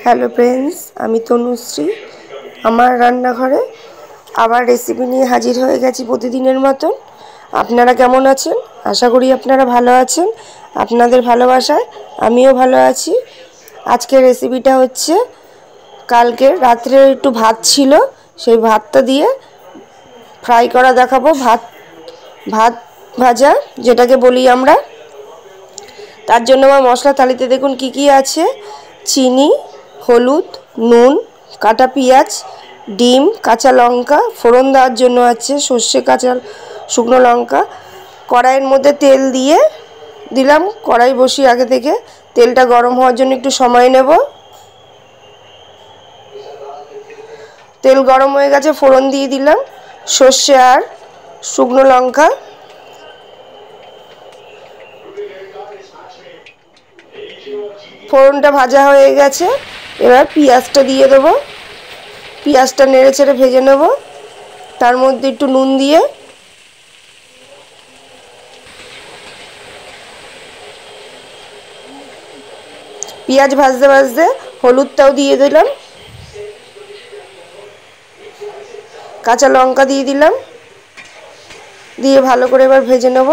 Hello friends, আমি তনুশ্রী। আমার রান্নাঘরে আবার রেসিপি নিয়ে হাজির হয়ে গেছি প্রতিদিনের মতন। আপনারা কেমন আছেন? আশা করি আপনারা ভালো আছেন। আপনাদের ভালোবাসায় আমিও ভালো আছি। আজকের রেসিপিটা হচ্ছে, কালকে রাত্রে একটু ভাত ছিল, সেই ভাতটা দিয়ে ফ্রাই করা দেখাবো। ভাত ভাজা যেটাকে বলি আমরা। তার জন্য আমার মশলা থালিতে দেখুন কি কি আছে: চিনি, হলুদ, নুন, কাটা পেঁয়াজ, ডিম, কাঁচা লঙ্কা, ফোড়ন দেওয়ার জন্য আছে সর্ষে, কাঁচা শুকনো লঙ্কা। কড়াইয়ের মধ্যে তেল দিয়ে দিলাম। কড়াই বসিয়ে আগে থেকে তেলটা গরম হওয়ার জন্য একটু সময় নেব। তেল গরম হয়ে গেছে, ফোড়ন দিয়ে দিলাম সর্ষে আর শুকনো লঙ্কা। ফোড়নটা ভাজা হয়ে গেছে, এবার পেঁয়াজটা দিয়ে দেবো। পেঁয়াজটা নেড়ে চেড়ে ভেজে নেব। তার মধ্যে একটু নুন দিয়ে পেঁয়াজ ভাজতে ভাজতে হলুদটাও দিয়ে দিলাম, কাঁচা লঙ্কা দিয়ে দিলাম, দিয়ে ভালো করে এবার ভেজে নেব।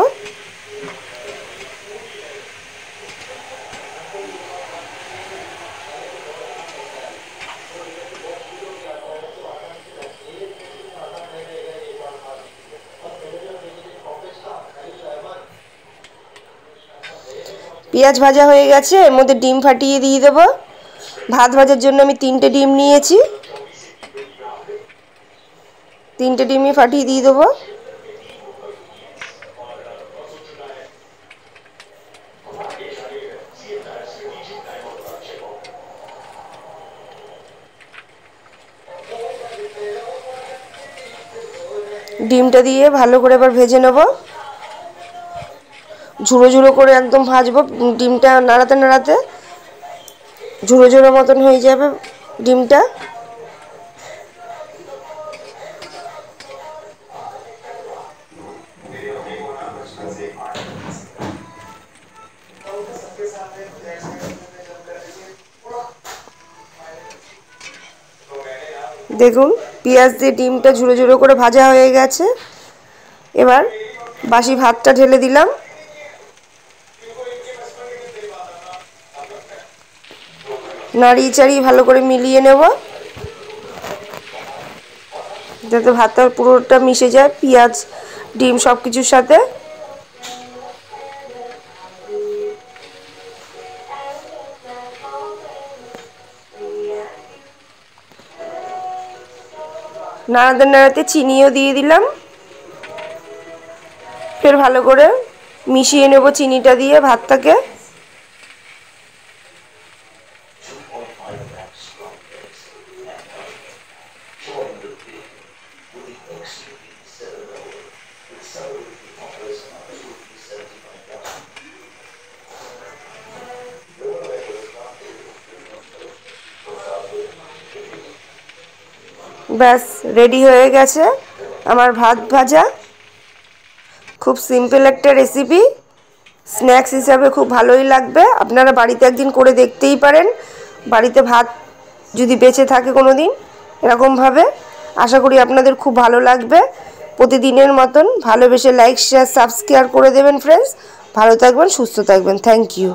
পেঁয়াজ ভাজা হয়ে গেছে, এর মধ্যে ডিম ফাটিয়ে দিয়ে দেবো। ভাত ভাজার জন্য আমি 3টে ডিম নিয়েছি, 3টে ডিমই ফাটিয়ে দিয়ে দেবো। ডিমটা দিয়ে ভালো করে এবার ভেজে নেব। ঝুড়ো ঝুড়ো করে একদম ভাজবো। ডিমটা নাড়াতে নাড়াতে ঝুড়ো ঝুড়ো মতন হয়ে যাবে ডিমটা। দেখুন, পেঁয়াজ দিয়ে ডিমটা ঝুড়ো ঝুড়ো করে ভাজা হয়ে গেছে। এবার বাসি ভাতটা ঢেলে দিলাম। নাড়িয়ে চাড়িয়ে ভালো করে মিলিয়ে নেব, যাতে ভাতটা পুরোটা মিশে যায় পেঁয়াজ ডিম সব কিছুর সাথে। নাড়াতে নাড়াতে চিনিও দিয়ে দিলাম। ফের ভালো করে মিশিয়ে নেব চিনিটা দিয়ে ভাতটাকে। ব্যাস, রেডি হয়ে গেছে আমার ভাত ভাজা। খুব সিম্পল একটা রেসিপি, স্ন্যাক্স হিসাবে খুব ভালোই লাগবে। আপনারা বাড়িতে একদিন করে দেখতেই পারেন। বাড়িতে ভাত যদি বেঁচে থাকে কোনো দিন, এরকমভাবে আশা করি আপনাদের খুব ভালো লাগবে। প্রতিদিনের মতন ভালোবেসে লাইক, শেয়ার, সাবস্ক্রাইব করে দেবেন ফ্রেন্ডস। ভালো থাকবেন, সুস্থ থাকবেন। Thank you.